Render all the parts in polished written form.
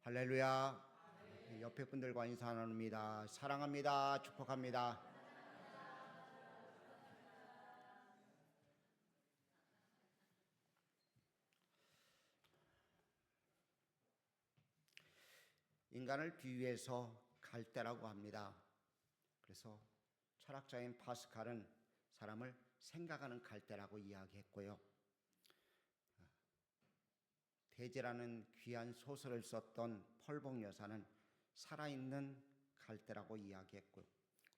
할렐루야. 옆에 분들과 인사 나눕니다. 사랑합니다. 축복합니다. 인간을 비유해서 갈대라고 합니다. 그래서 철학자인 파스칼은 사람을 생각하는 갈대라고 이야기했고요. 대제라는 귀한 소설을 썼던 펄봉 여사는 살아있는 갈대라고 이야기했고요.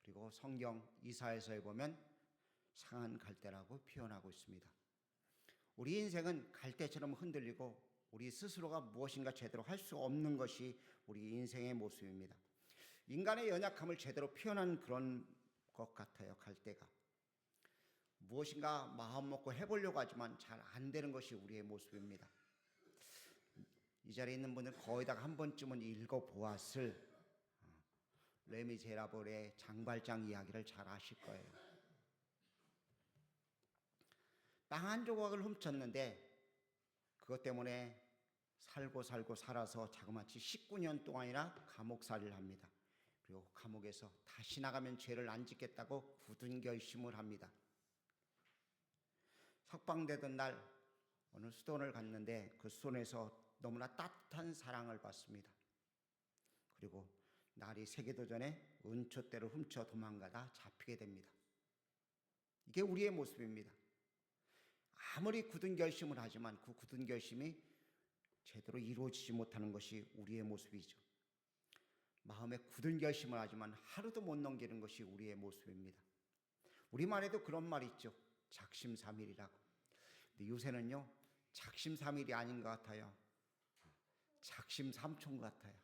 그리고 성경 이사야서에 보면 상한 갈대라고 표현하고 있습니다. 우리 인생은 갈대처럼 흔들리고 우리 스스로가 무엇인가 제대로 할 수 없는 것이 우리 인생의 모습입니다. 인간의 연약함을 제대로 표현한 그런 것 같아요. 갈대가 무엇인가 마음 먹고 해보려고 하지만 잘 안 되는 것이 우리의 모습입니다. 이 자리에 있는 분들 거의 다 한 번쯤은 읽어보았을 레미제라블의 장발장 이야기를 잘 아실 거예요. 땅 한 조각을 훔쳤는데 그것 때문에 살고 살아서 자그마치 19년 동안이나 감옥살이를 합니다. 그리고 감옥에서 다시 나가면 죄를 안 짓겠다고 굳은 결심을 합니다. 석방되던 날 어느 수도원을 갔는데 그 수도원에서 너무나 따뜻한 사랑을 받습니다. 그리고 날이 새기도 전에 은촛대를 훔쳐 도망가다 잡히게 됩니다. 이게 우리의 모습입니다. 아무리 굳은 결심을 하지만 그 굳은 결심이 제대로 이루어지지 못하는 것이 우리의 모습이죠. 마음에 굳은 결심을 하지만 하루도 못 넘기는 것이 우리의 모습입니다. 우리말에도 그런 말이 있죠. 작심삼일이라고. 근데 요새는요, 작심삼일이 아닌 것 같아요. 작심삼촌 같아요.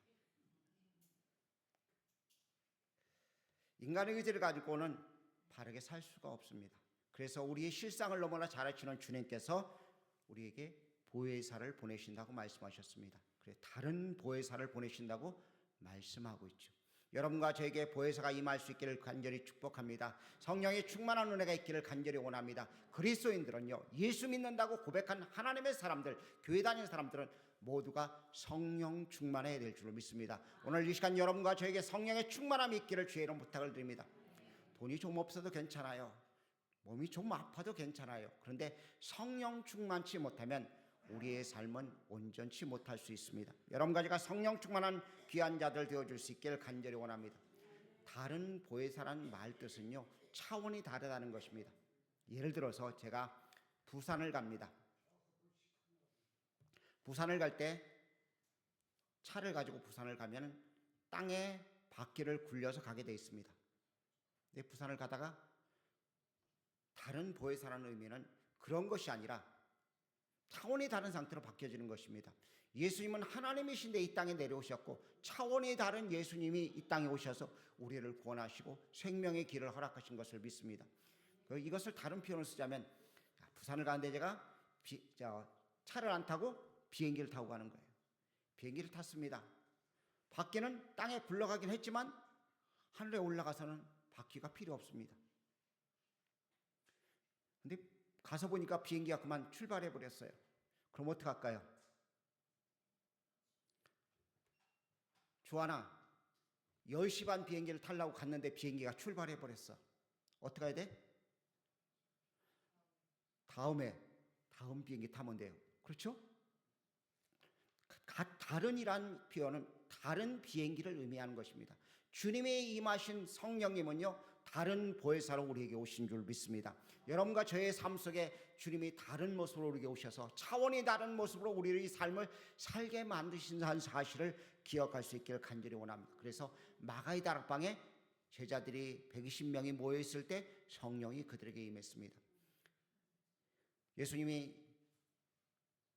인간의 의지를 가지고는 바르게 살 수가 없습니다. 그래서 우리의 실상을 너무나 잘 아시는 주님께서 우리에게 보혜사를 보내신다고 말씀하셨습니다. 그래, 다른 보혜사를 보내신다고 말씀하고 있죠. 여러분과 저에게 보혜사가 임할 수 있기를 간절히 축복합니다. 성령의 충만한 은혜가 있기를 간절히 원합니다. 그리스도인들은요, 예수 믿는다고 고백한 하나님의 사람들, 교회 다니는 사람들은 모두가 성령 충만해야 될 줄로 믿습니다. 오늘 이 시간 여러분과 저에게 성령의 충만함이 있기를 주의 이름 부탁을 드립니다. 돈이 좀 없어도 괜찮아요. 몸이 좀 아파도 괜찮아요. 그런데 성령 충만치 못하면 우리의 삶은 온전치 못할 수 있습니다. 여러분과 제가 성령 충만한 귀한 자들 되어줄 수 있기를 간절히 원합니다. 다른 보혜사란 말 뜻은요, 차원이 다르다는 것입니다. 예를 들어서 제가 부산을 갑니다. 부산을 갈 때 차를 가지고 부산을 가면 땅에 바퀴를 굴려서 가게 되어 있습니다. 근데 부산을 가다가 다른 보혜사라는 의미는 그런 것이 아니라 차원이 다른 상태로 바뀌어지는 것입니다. 예수님은 하나님이신데 이 땅에 내려오셨고 차원이 다른 예수님이 이 땅에 오셔서 우리를 구원하시고 생명의 길을 허락하신 것을 믿습니다. 이것을 다른 표현을 쓰자면 부산을 가는데 제가 차를 안 타고 비행기를 타고 가는 거예요. 비행기를 탔습니다. 바퀴는 땅에 굴러가긴 했지만 하늘에 올라가서는 바퀴가 필요 없습니다. 근데 가서 보니까 비행기가 그만 출발해 버렸어요. 그럼 어떡할까요? 주하나 10시 반 비행기를 타려고 갔는데 비행기가 출발해 버렸어. 어떻게 해야 돼? 다음 비행기 타면 돼요. 그렇죠? 다른이란 표현은 다른 비행기를 의미하는 것입니다. 주님의 임하신 성령님은요, 다른 보혜사로 우리에게 오신 줄 믿습니다. 여러분과 저의 삶 속에 주님이 다른 모습으로 우리에게 오셔서 차원이 다른 모습으로 우리의 삶을 살게 만드신다는 사실을 기억할 수 있기를 간절히 원합니다. 그래서 마가의 다락방에 제자들이 120명이 모여있을 때 성령이 그들에게 임했습니다. 예수님이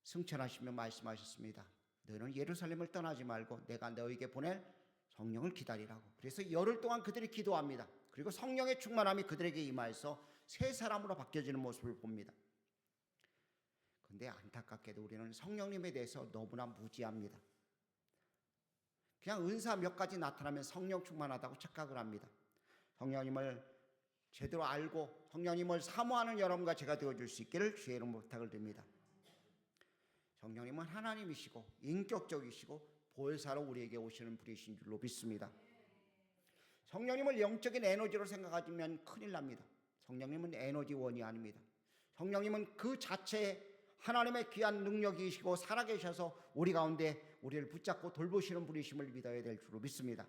승천하시며 말씀하셨습니다. 너희는 예루살렘을 떠나지 말고 내가 너희에게 보낼 성령을 기다리라고. 그래서 열흘 동안 그들이 기도합니다. 그리고 성령의 충만함이 그들에게 임하여서 새 사람으로 바뀌어지는 모습을 봅니다. 그런데 안타깝게도 우리는 성령님에 대해서 너무나 무지합니다. 그냥 은사 몇 가지 나타나면 성령 충만하다고 착각을 합니다. 성령님을 제대로 알고 성령님을 사모하는 여러분과 제가 되어줄 수 있기를 주의 이름으로 부탁을 드립니다. 성령님은 하나님이시고 인격적이시고 보혜사로 우리에게 오시는 분이신 줄로 믿습니다. 성령님을 영적인 에너지로 생각하면 큰일 납니다. 성령님은 에너지원이 아닙니다. 성령님은 그 자체에 하나님의 귀한 능력이시고 살아계셔서 우리 가운데 우리를 붙잡고 돌보시는 분이심을 믿어야 될 줄로 믿습니다.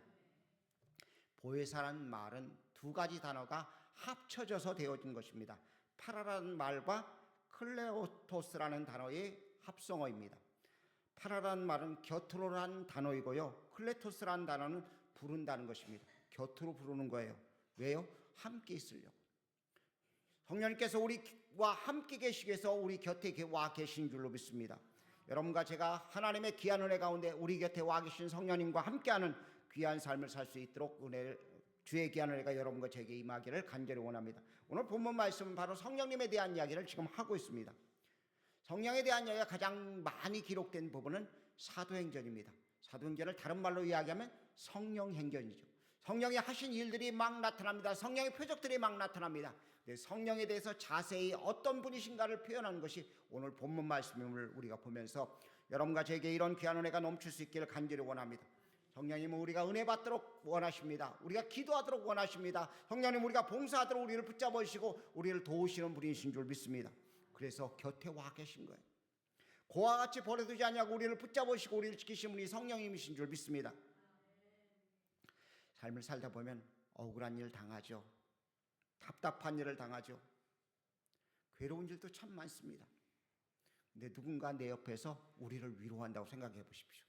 보혜사라는 말은 두 가지 단어가 합쳐져서 되어진 것입니다. 파라라는 말과 클레오토스라는 단어의 합성어입니다. 파라라는 말은 곁으로라는 단어이고요, 클레토스라는 단어는 부른다는 것입니다. 곁으로 부르는 거예요. 왜요? 함께 있으려고. 성령님께서 우리와 함께 계시기 위해서 우리 곁에 와 계신 줄로 믿습니다. 여러분과 제가 하나님의 귀한 은혜 가운데 우리 곁에 와 계신 성령님과 함께하는 귀한 삶을 살 수 있도록 주의 귀한 은혜가 여러분과 제게 임하기를 간절히 원합니다. 오늘 본문 말씀은 바로 성령님에 대한 이야기를 지금 하고 있습니다. 성령에 대한 이야기가 가장 많이 기록된 부분은 사도행전입니다. 사도행전을 다른 말로 이야기하면 성령행전이죠. 성령이 하신 일들이 막 나타납니다. 성령의 표적들이 막 나타납니다. 성령에 대해서 자세히 어떤 분이신가를 표현하는 것이 오늘 본문 말씀을 우리가 보면서 여러분과 제게 이런 귀한 은혜가 넘칠 수 있기를 간절히 원합니다. 성령님은 우리가 은혜 받도록 원하십니다. 우리가 기도하도록 원하십니다. 성령님 우리가 봉사하도록 우리를 붙잡으시고 우리를 도우시는 분이신 줄 믿습니다. 그래서 곁에 와 계신 거예요. 고와 같이 버려두지 않냐고 우리를 붙잡으시고 우리를 지키시는 분이 성령님이신 줄 믿습니다. 삶을 살다 보면 억울한 일 당하죠. 답답한 일을 당하죠. 괴로운 일도 참 많습니다. 근데 누군가 내 옆에서 우리를 위로한다고 생각해 보십시오.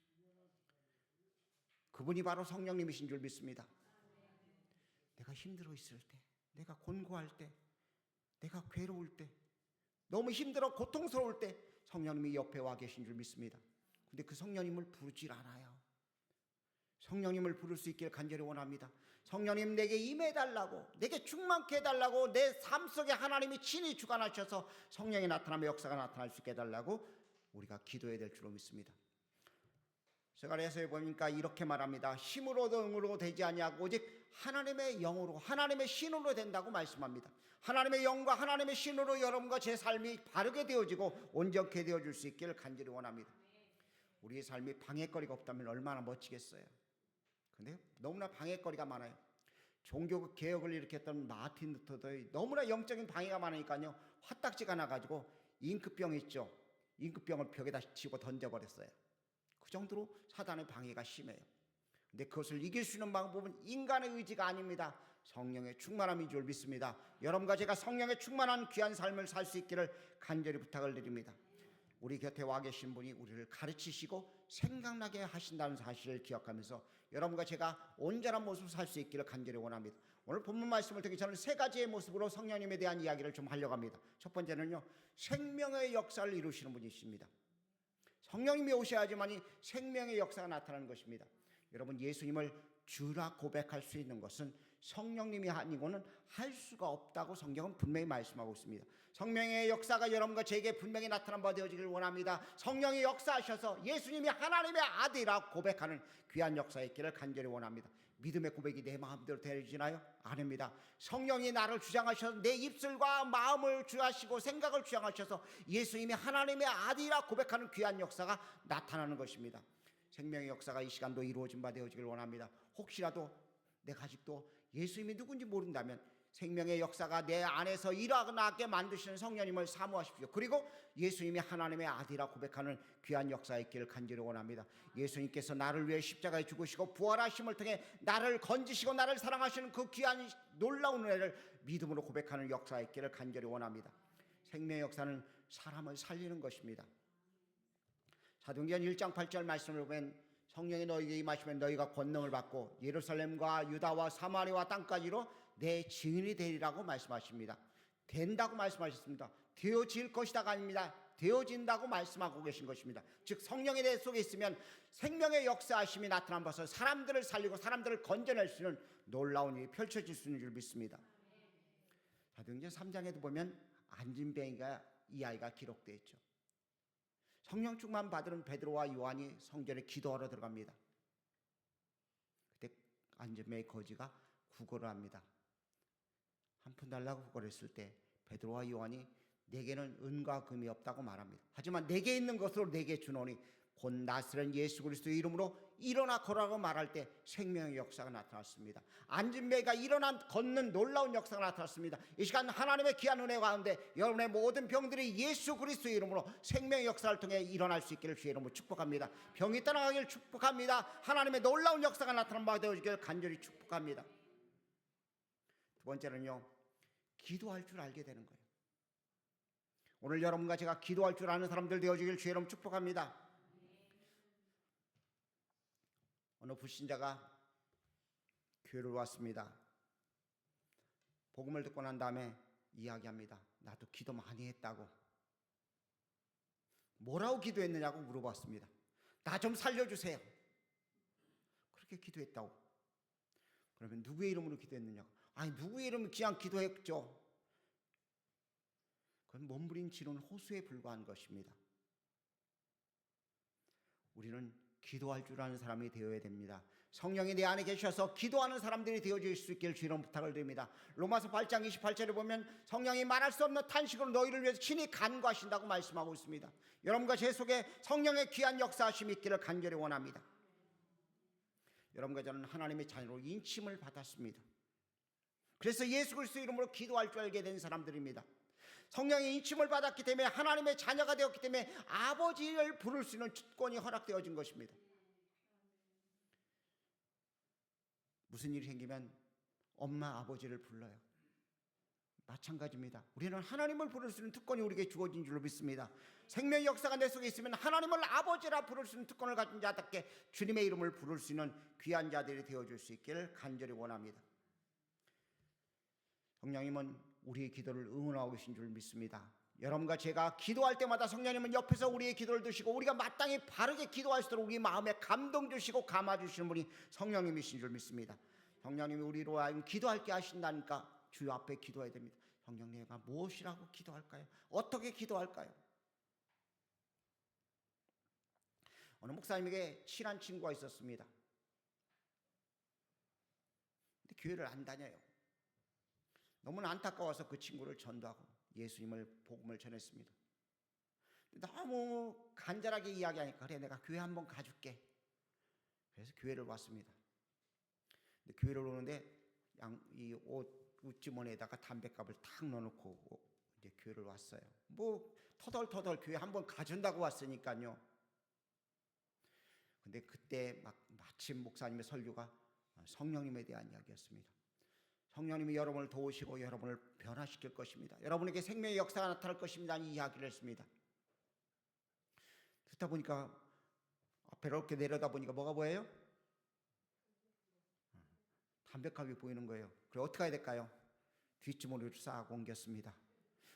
그분이 바로 성령님이신 줄 믿습니다. 내가 힘들어 있을 때, 내가 곤고할 때, 내가 괴로울 때, 너무 힘들어 고통스러울 때 성령님이 옆에 와 계신 줄 믿습니다. 근데 그 성령님을 부르질 않아요. 성령님을 부를 수 있기를 간절히 원합니다. 성령님 내게 임해달라고, 내게 충만케 해달라고, 내 삶 속에 하나님이 친히 주관하셔서 성령이 나타나며 역사가 나타날 수 있게 해달라고 우리가 기도해야 될 줄로 믿습니다. 스가랴서에 보니까 이렇게 말합니다. 힘으로 등으로 되지 아니하고 오직 하나님의 영으로, 하나님의 신으로 된다고 말씀합니다. 하나님의 영과 하나님의 신으로 여러분과 제 삶이 바르게 되어지고 온전케 되어질 수 있기를 간절히 원합니다. 우리의 삶이 방해거리가 없다면 얼마나 멋지겠어요. 근데 너무나 방해거리가 많아요. 종교 개혁을 일으켰던 마틴 루터도 너무나 영적인 방해가 많으니까요, 화딱지가 나가지고 잉크병 있죠. 잉크병을 벽에다 치고 던져버렸어요. 그 정도로 사단의 방해가 심해요. 근데 그것을 이길 수 있는 방법은 인간의 의지가 아닙니다. 성령의 충만함인 줄 믿습니다. 여러분과 제가 성령의 충만한 귀한 삶을 살 수 있기를 간절히 부탁을 드립니다. 우리 곁에 와 계신 분이 우리를 가르치시고 생각나게 하신다는 사실을 기억하면서 여러분과 제가 온전한 모습을 살 수 있기를 간절히 원합니다. 오늘 본문 말씀을 듣기 저는 세 가지의 모습으로 성령님에 대한 이야기를 좀 하려고 합니다. 첫 번째는요, 생명의 역사를 이루시는 분이십니다. 성령님이 오셔야지만이 생명의 역사가 나타나는 것입니다. 여러분, 예수님을 주라 고백할 수 있는 것은 성령님이 아니고는 할 수가 없다고 성경은 분명히 말씀하고 있습니다. 성령의 역사가 여러분과 제게 분명히 나타난 바 되어지길 원합니다. 성령이 역사하셔서 예수님이 하나님의 아들이라 고백하는 귀한 역사의 있기를 간절히 원합니다. 믿음의 고백이 내 마음대로 되어지나요? 아닙니다. 성령이 나를 주장하셔서 내 입술과 마음을 주하시고 생각을 주장하셔서 예수님이 하나님의 아들이라 고백하는 귀한 역사가 나타나는 것입니다. 생명의 역사가 이 시간도 이루어진 바 되어지길 원합니다. 혹시라도 내가 아직도 예수님이 누군지 모른다면 생명의 역사가 내 안에서 일어나게 만드시는 성령님을 사모하십시오. 그리고 예수님이 하나님의 아들이라 고백하는 귀한 역사가 있기를 간절히 원합니다. 예수님께서 나를 위해 십자가에 죽으시고 부활하심을 통해 나를 건지시고 나를 사랑하시는 그 귀한 놀라운 은혜를 믿음으로 고백하는 역사가 있기를 간절히 원합니다. 생명의 역사는 사람을 살리는 것입니다. 사도행전 1장 8절 말씀을 보면 성령이 너희에게 임하시면 너희가 권능을 받고 예루살렘과 유다와 사마리아와 땅까지로 내 증인이 되리라고 말씀하십니다. 된다고 말씀하셨습니다. 되어질 것이다가 아닙니다. 되어진다고 말씀하고 계신 것입니다. 즉 성령의 내 속에 있으면 생명의 역사하심이 나타난 것을 사람들을 살리고 사람들을 건져낼 수 있는 놀라운 일이 펼쳐질 수 있는 줄 믿습니다. 사도행전 3장에도 보면 안진뱅이가 이 아이가 기록되어 있죠. 성령 충만 받은 베드로와 요한이 성전에 기도하러 들어갑니다. 그때 안진뱅이 거지가 구걸을 합니다. 한 푼 달라고 구걸했을 때 베드로와 요한이 내게는 은과 금이 없다고 말합니다. 하지만 내게 있는 것으로 내게 주노니 곧 나스렛 예수 그리스도의 이름으로 일어나 걸어라고 말할 때 생명의 역사가 나타났습니다. 앉은 배가 일어나 걷는 놀라운 역사가 나타났습니다. 이 시간 하나님의 귀한 은혜 가운데 여러분의 모든 병들이 예수 그리스도의 이름으로 생명의 역사를 통해 일어날 수 있기를 주의 이름으로 축복합니다. 병이 떠나가기를 축복합니다. 하나님의 놀라운 역사가 나타난 바 되어지기를 간절히 축복합니다. 두 번째는요, 기도할 줄 알게 되는 거예요. 오늘 여러분과 제가 기도할 줄 아는 사람들 되어지기를 주의 이름으로 축복합니다. 어느 불신자가 교회를 왔습니다. 복음을 듣고 난 다음에 이야기합니다. 나도 기도 많이 했다고. 뭐라고 기도했느냐고 물어봤습니다. 나 좀 살려주세요. 그렇게 기도했다고. 그러면 누구의 이름으로 기도했느냐고. 아니, 누구의 이름으로 그냥 기도했죠. 그건 몸부림치는 호수에 불과한 것입니다. 우리는 기도할 줄 아는 사람이 되어야 됩니다. 성령이 내 안에 계셔서 기도하는 사람들이 되어질 수 있기를 주의로 부탁을 드립니다. 로마서 8장 28절에 보면 성령이 말할 수 없는 탄식으로 너희를 위해서 친히 간구하신다고 말씀하고 있습니다. 여러분과 제 속에 성령의 귀한 역사하심이 있기를 간절히 원합니다. 여러분과 저는 하나님의 자녀로 인침을 받았습니다. 그래서 예수 그리스도 이름으로 기도할 줄 알게 된 사람들입니다. 성령의 인침을 받았기 때문에 하나님의 자녀가 되었기 때문에 아버지를 부를 수 있는 주권이 허락되어진 것입니다. 무슨 일이 생기면 엄마 아버지를 불러요. 마찬가지입니다. 우리는 하나님을 부를 수 있는 특권이 우리에게 주어진 줄로 믿습니다. 생명의 역사가 내 속에 있으면 하나님을 아버지라 부를 수 있는 특권을 가진 자답게 주님의 이름을 부를 수 있는 귀한 자들이 되어줄 수 있기를 간절히 원합니다. 성령님은 우리의 기도를 응원하고 계신 줄 믿습니다. 여러분과 제가 기도할 때마다 성령님은 옆에서 우리의 기도를 드시고 우리가 마땅히 바르게 기도할 수 있도록 우리 마음에 감동 주시고 감화 주시는 분이 성령님이신 줄 믿습니다. 성령님이 우리로 하여금 기도할게 하신다니까 주 앞에 기도해야 됩니다. 성령님, 내가 무엇이라고 기도할까요? 어떻게 기도할까요? 어느 목사님에게 친한 친구가 있었습니다. 근데 교회를 안 다녀요. 너무나 안타까워서 그 친구를 전도하고 예수님을 복음을 전했습니다. 너무 간절하게 이야기하니까 그래, 내가 교회 한번 가줄게. 그래서 교회를 왔습니다. 근데 교회를 오는데 이 옷주머니에다가 담뱃갑을 탁 넣어놓고 이제 교회를 왔어요. 뭐 터덜터덜 교회 한번 가준다고 왔으니까요. 근데 그때 마침 목사님의 설교가 성령님에 대한 이야기였습니다. 성령님이 여러분을 도우시고 여러분을 변화시킬 것입니다. 여러분에게 생명의 역사가 나타날 것입니다. 이 이야기를 했습니다. 듣다 보니까 앞에 이렇게 내려다보니까 뭐가 보여요? 담뱃갑이 보이는 거예요. 그래 어떻게 해야 될까요? 뒷주머니로 싹 옮겼습니다.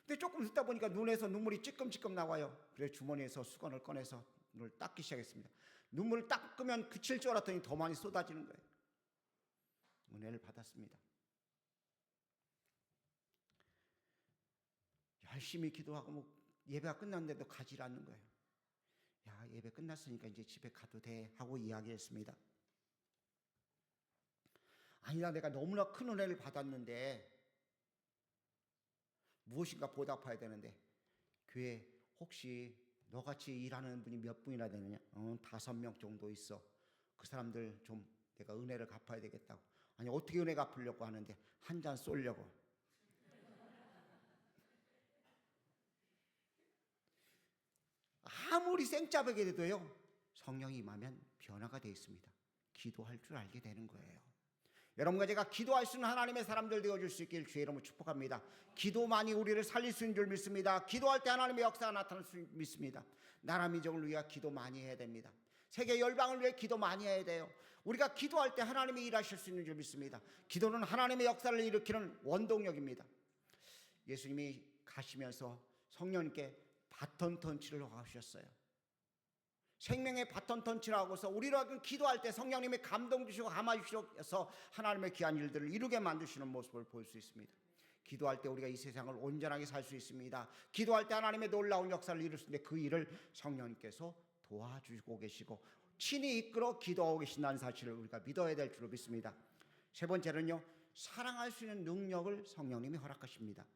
근데 조금 듣다 보니까 눈에서 눈물이 찔끔찔끔 나와요. 그래서 주머니에서 수건을 꺼내서 눈을 닦기 시작했습니다. 눈물을 닦으면 그칠 줄 알았더니 더 많이 쏟아지는 거예요. 은혜를 받았습니다. 열심히 기도하고 뭐 예배가 끝났는데도 가지 않는 거예요. 야, 예배 끝났으니까 이제 집에 가도 돼 하고 이야기했습니다. 아니다, 내가 너무나 큰 은혜를 받았는데 무엇인가 보답해야 되는데 교회 혹시 너같이 일하는 분이 몇 분이나 되느냐? 5명 정도 있어. 그 사람들 좀 내가 은혜를 갚아야 되겠다고. 아니, 어떻게 은혜 갚으려고 하는데 한 잔 쏠려고. 아무리 생짜배게 돼도요, 성령이 임하면 변화가 되어 있습니다. 기도할 줄 알게 되는 거예요. 여러분과 제가 기도할 수 있는 하나님의 사람들 되어줄 수 있길 주의 이름으로 축복합니다. 기도만이 우리를 살릴 수 있는 줄 믿습니다. 기도할 때 하나님의 역사가 나타날 수 믿습니다. 나라 민족을 위해 기도 많이 해야 됩니다. 세계 열방을 위해 기도 많이 해야 돼요. 우리가 기도할 때 하나님이 일하실 수 있는 줄 믿습니다. 기도는 하나님의 역사를 일으키는 원동력입니다. 예수님이 가시면서 성령님께 바톤 터치를 하셨어요. 생명의 바톤 터치를 하고서 우리로 기도할 때 성령님이 감동 주시고 감화 주셔서 하나님의 귀한 일들을 이루게 만드시는 모습을 볼 수 있습니다. 기도할 때 우리가 이 세상을 온전하게 살 수 있습니다. 기도할 때 하나님의 놀라운 역사를 이룰 수 있는데 그 일을 성령님께서 도와주고 계시고 친히 이끌어 기도하고 계신다는 사실을 우리가 믿어야 될 줄로 믿습니다. 세 번째는요, 사랑할 수 있는 능력을 성령님이 허락하십니다.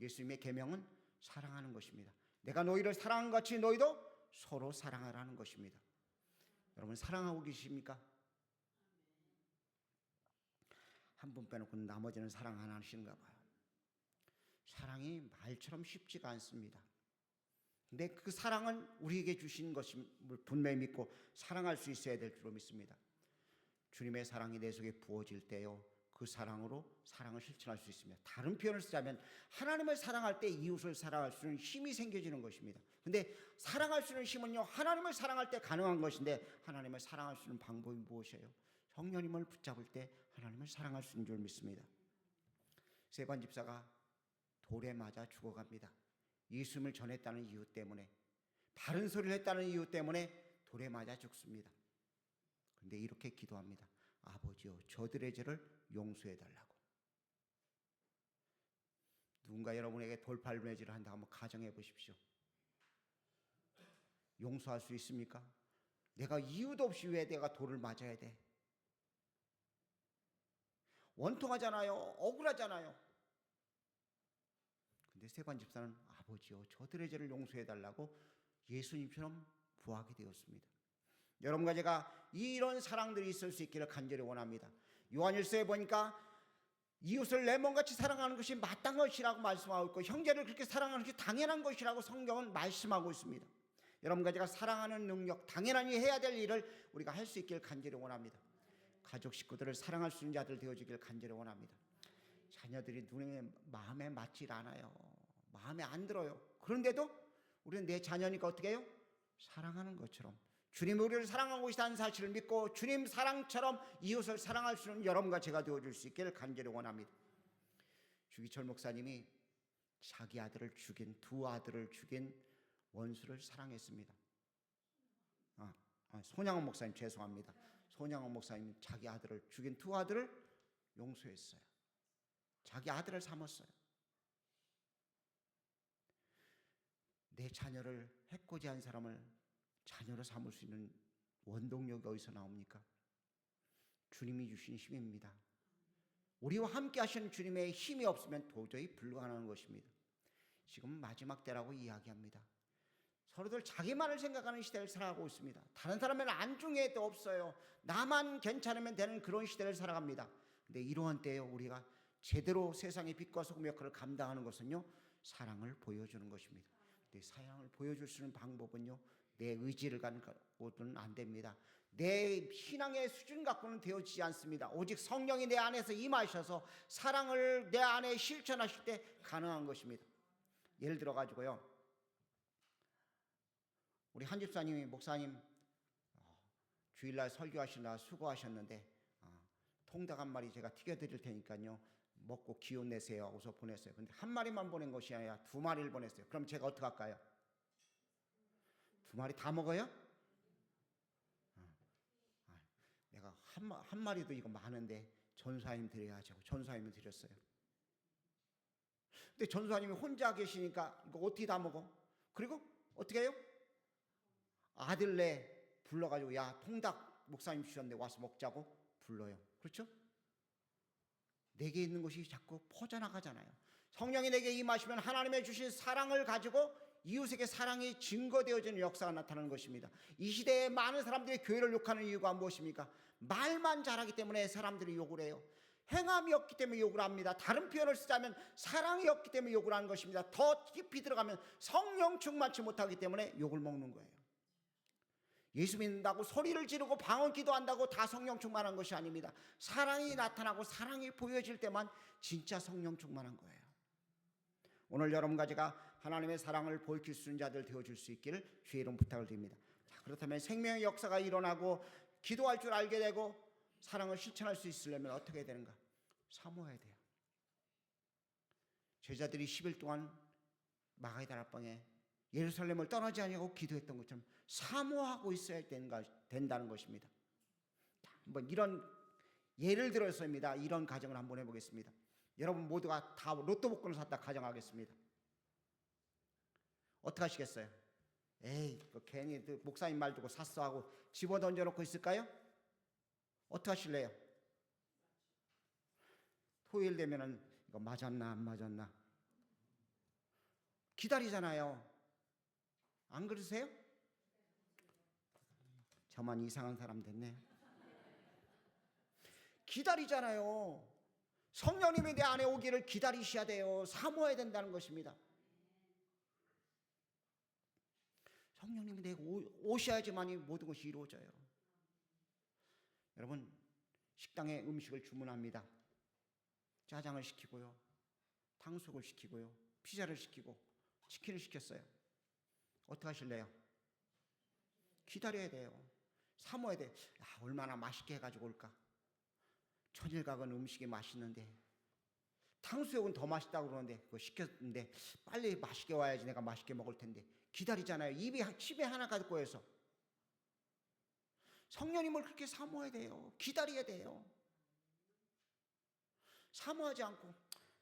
예수님의 계명은 사랑하는 것입니다. 내가 너희를 사랑한 같이 너희도 서로 사랑하라는 것입니다. 여러분 사랑하고 계십니까? 한 분 빼놓고 나머지는 사랑 안 하시는가 봐요. 사랑이 말처럼 쉽지가 않습니다. 근데 그 사랑은 우리에게 주신 것임을 분명히 믿고 사랑할 수 있어야 될 줄로 믿습니다. 주님의 사랑이 내 속에 부어질 때요, 그 사랑으로 사랑을 실천할 수 있습니다. 다른 표현을 쓰자면 하나님을 사랑할 때 이웃을 사랑할 수 있는 힘이 생겨지는 것입니다. 근데 사랑할 수 있는 힘은요, 하나님을 사랑할 때 가능한 것인데 하나님을 사랑할 수 있는 방법이 무엇이에요? 성령님을 붙잡을 때 하나님을 사랑할 수 있는 줄 믿습니다. 세관 집사가 돌에 맞아 죽어갑니다. 예수님을 전했다는 이유 때문에, 바른 소리를 했다는 이유 때문에 돌에 맞아 죽습니다. 그런데 이렇게 기도합니다. 아버지요, 저들의 죄를 용서해 달라고. 누군가 여러분에게 돌팔매질을 한다 한번 가정해 보십시오. 용서할 수 있습니까? 내가 이유도 없이 왜 내가 돌을 맞아야 돼? 원통하잖아요. 억울하잖아요. 근데 세관 집사는 아버지요, 저들의 죄를 용서해 달라고 예수님처럼 구하게 되었습니다. 여러분과 제가 이런 사랑들이 있을 수 있기를 간절히 원합니다. 요한일서에 보니까 이웃을 내 몸같이 사랑하는 것이 마땅한 것이라고 말씀하고 있고, 형제를 그렇게 사랑하는 것이 당연한 것이라고 성경은 말씀하고 있습니다. 여러분과 제가 사랑하는 능력, 당연히 해야 될 일을 우리가 할 수 있기를 간절히 원합니다. 가족 식구들을 사랑할 수 있는 자들 되어주기를 간절히 원합니다. 자녀들이 눈에 마음에 맞질 않아요. 마음에 안 들어요. 그런데도 우리는 내 자녀니까 어떻게 해요? 사랑하는 것처럼 주님이 우리를 사랑하고 있다는 사실을 믿고 주님 사랑처럼 이웃을 사랑할 수 있는 여러분과 제가 되어줄 수 있기를 간절히 원합니다. 주기철 목사님이 자기 아들을 죽인, 두 아들을 죽인 원수를 사랑했습니다. 손양원 목사님 죄송합니다. 손양원 목사님 자기 아들을 죽인 두 아들을 용서했어요. 자기 아들을 삼았어요. 내 자녀를 해코지한 사람을 자녀로 삼을 수 있는 원동력이 어디서 나옵니까? 주님이 주신 힘입니다. 우리와 함께 하시는 주님의 힘이 없으면 도저히 불가능한 것입니다. 지금 마지막 때라고 이야기합니다. 서로들 자기만을 생각하는 시대를 살아가고 있습니다. 다른 사람은 안중에 도 없어요. 나만 괜찮으면 되는 그런 시대를 살아갑니다. 근데 이러한 때에 우리가 제대로 세상의 빛과 소금 역할을 감당하는 것은요, 사랑을 보여주는 것입니다. 근데 사랑을 보여줄 수 있는 방법은요, 내 의지를 갖고는 안 됩니다. 내 신앙의 수준 갖고는 되어지지 않습니다. 오직 성령이 내 안에서 임하셔서 사랑을 내 안에 실천하실 때 가능한 것입니다. 예를 들어 가지고요, 우리 한 집사님이 목사님 주일날 설교하시느라 수고하셨는데 통닭 한 마리 제가 튀겨드릴 테니까요 먹고 기운 내세요 하고서 보냈어요. 근데 한 마리만 보낸 것이 아니라 두 마리를 보냈어요. 그럼 제가 어떻게 할까요? 두 마리 다 먹어요? 내가 한 마리도 이거 많은데 전사님 드려야지 하고 전사님을 드렸어요. 근데 전사님이 혼자 계시니까 이거 어떻게 다 먹어? 그리고 어떻게 해요? 아들네 불러가지고 야 통닭 목사님 주셨는데 와서 먹자고 불러요. 그렇죠? 내게 있는 것이 자꾸 퍼져나가잖아요. 성령이 내게 임하시면 하나님의 주신 사랑을 가지고 이웃에게 사랑이 증거되어지는 역사가 나타나는 것입니다. 이 시대에 많은 사람들이 교회를 욕하는 이유가 무엇입니까? 말만 잘하기 때문에 사람들이 욕을 해요. 행함이 없기 때문에 욕을 합니다. 다른 표현을 쓰자면 사랑이 없기 때문에 욕을 하는 것입니다. 더 깊이 들어가면 성령 충만치 못하기 때문에 욕을 먹는 거예요. 예수 믿는다고 소리를 지르고 방언 기도한다고 다 성령 충만한 것이 아닙니다. 사랑이 나타나고 사랑이 보여질 때만 진짜 성령 충만한 거예요. 오늘 여러분과 제가 하나님의 사랑을 보여줄 수 있는 자들 되어줄 수 있기를 주의 이름 부탁을 드립니다. 자, 그렇다면 생명의 역사가 일어나고 기도할 줄 알게 되고 사랑을 실천할 수 있으려면 어떻게 해야 되는가? 사모해야 돼요. 제자들이 10일 동안 마가의 다락방에 예루살렘을 떠나지 아니하고 기도했던 것처럼 사모하고 있어야 된다는 것입니다. 한번 이런 예를 들어서입니다. 이런 가정을 한번 해보겠습니다. 여러분 모두가 다 로또 복권을 샀다 가정하겠습니다. 어떻게 하시겠어요? 에이, 괜히 목사님 말 듣고 샀어 하고 집어 던져놓고 있을까요? 어떻게 하실래요? 토요일 되면은 이거 맞았나 안 맞았나 기다리잖아요. 안 그러세요? 저만 이상한 사람 됐네. 기다리잖아요. 성령님이 내 안에 오기를 기다리셔야 돼요. 사모해야 된다는 것입니다. 성령님이 내게 오셔야지만이 모든 것이 이루어져요. 여러분, 식당에 음식을 주문합니다. 짜장을 시키고요, 탕수육을 시키고요, 피자를 시키고 치킨을 시켰어요. 어떻게 하실래요? 기다려야 돼요. 사모해야 돼요. 얼마나 맛있게 해가지고 올까? 천일각은 음식이 맛있는데, 탕수육은 더 맛있다고 그러는데, 그거 시켰는데 빨리 맛있게 와야지 내가 맛있게 먹을 텐데 기다리잖아요. 집에 하나 가지고 해서. 성령님을 그렇게 사모해야 돼요. 기다려야 돼요. 사모하지 않고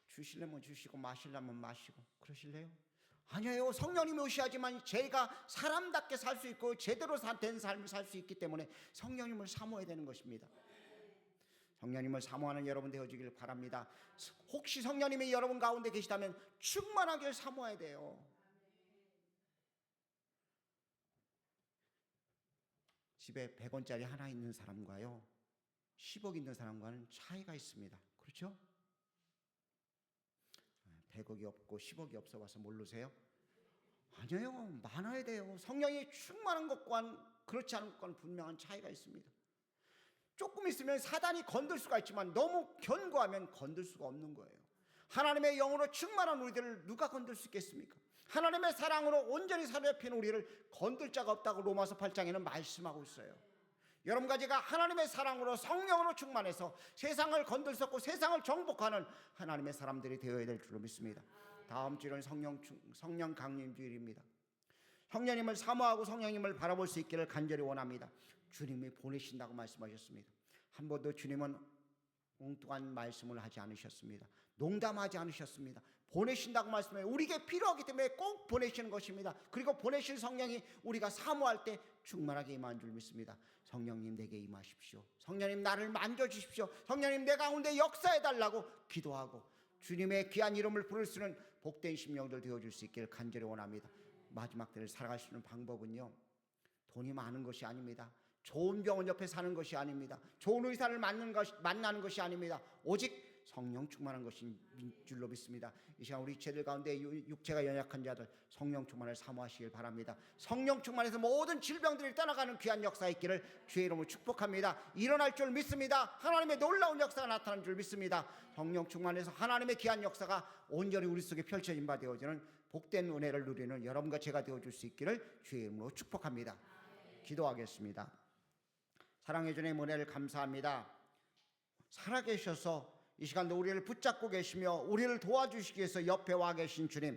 주시려면 주시고 마시려면 마시고 그러실래요? 아니에요. 성령님이 오셔야지만 제가 사람답게 살 수 있고 제대로 된 삶을 살 수 있기 때문에 성령님을 사모해야 되는 것입니다. 성령님을 사모하는 여러분 되어지길 바랍니다. 혹시 성령님이 여러분 가운데 계시다면 충만하게 사모해야 돼요. 집에 100원짜리 하나 있는 사람과요, 10억 있는 사람과는 차이가 있습니다. 그렇죠? 100억이 없고 10억이 없어 봐서 모르세요? 아니에요. 많아야 돼요. 성령이 충만한 것과는 그렇지 않은 것과는 분명한 차이가 있습니다. 조금 있으면 사단이 건들 수가 있지만 너무 견고하면 건들 수가 없는 거예요. 하나님의 영으로 충만한 우리들을 누가 건들 수 있겠습니까? 하나님의 사랑으로 온전히 사로잡힌 우리를 건들 자가 없다고 로마서 8장에는 말씀하고 있어요. 여러분과 제가 하나님의 사랑으로 성령으로 충만해서 세상을 건들 수 없고 세상을 정복하는 하나님의 사람들이 되어야 될 줄로 믿습니다. 다음 주일은 성령 강림 주일입니다. 성령님을 사모하고 성령님을 바라볼 수 있기를 간절히 원합니다. 주님이 보내신다고 말씀하셨습니다. 한 번도 주님은 엉뚱한 말씀을 하지 않으셨습니다. 농담하지 않으셨습니다. 보내신다고 말씀해요. 우리에게 필요하기 때문에 꼭 보내시는 것입니다. 그리고 보내신 성령이 우리가 사모할 때 충만하게 임한 줄 믿습니다. 성령님 내게 임하십시오. 성령님 나를 만져주십시오. 성령님 내 가운데 역사해달라고 기도하고 주님의 귀한 이름을 부를 수 있는 복된 심령들 되어줄 수 있기를 간절히 원합니다. 마지막 때를 살아갈 수 있는 방법은요, 돈이 많은 것이 아닙니다. 좋은 병원 옆에 사는 것이 아닙니다. 좋은 의사를 만나는 것이 아닙니다. 오직 성령 충만한 것인 줄로 믿습니다. 이 시간 우리 죄들 가운데 육체가 연약한 자들 성령 충만을 사모하시길 바랍니다. 성령 충만해서 모든 질병들이 떠나가는 귀한 역사 있기를 주의 이름으로 축복합니다. 일어날 줄 믿습니다. 하나님의 놀라운 역사가 나타난 줄 믿습니다. 성령 충만해서 하나님의 귀한 역사가 온전히 우리 속에 펼쳐진 바 되어지는 복된 은혜를 누리는 여러분과 제가 되어줄 수 있기를 주의 이름으로 축복합니다. 기도하겠습니다. 사랑해 주님 은혜를 감사합니다. 살아계셔서 이 시간도 우리를 붙잡고 계시며 우리를 도와주시기 위해서 옆에 와 계신 주님,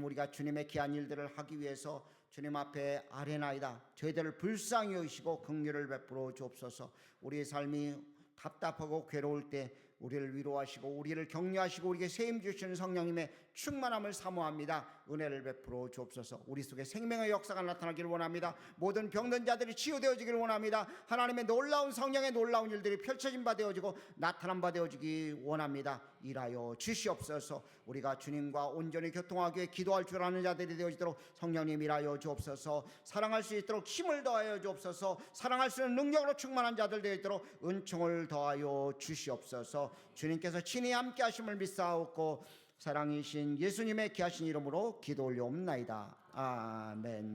우리가 주님의 귀한 일들을 하기 위해서 주님 앞에 아뢰나이다. 저희들을 불쌍히 여기시고 긍휼을 베풀어 주옵소서. 우리의 삶이 답답하고 괴로울 때 우리를 위로하시고 우리를 격려하시고 우리에게 세임 주시는 성령님의 충만함을 사모합니다. 은혜를 베풀어 주옵소서. 우리 속에 생명의 역사가 나타나기를 원합니다. 모든 병든 자들이 치유되어지기를 원합니다. 하나님의 놀라운 성령의 놀라운 일들이 펼쳐진 바 되어지고 나타난 바 되어지기 원합니다. 일하여 주시옵소서. 우리가 주님과 온전히 교통하기 위해 기도할 줄 아는 자들이 되어지도록 성령님 일하여 주옵소서. 사랑할 수 있도록 힘을 더하여 주옵소서. 사랑할 수 있는 능력으로 충만한 자들 되어지도록 은총을 더하여 주시옵소서. 주님께서 친히 함께 하심을 믿사옵고 사랑이신 예수님의 귀하신 이름으로 기도 올려옵나이다. 아멘.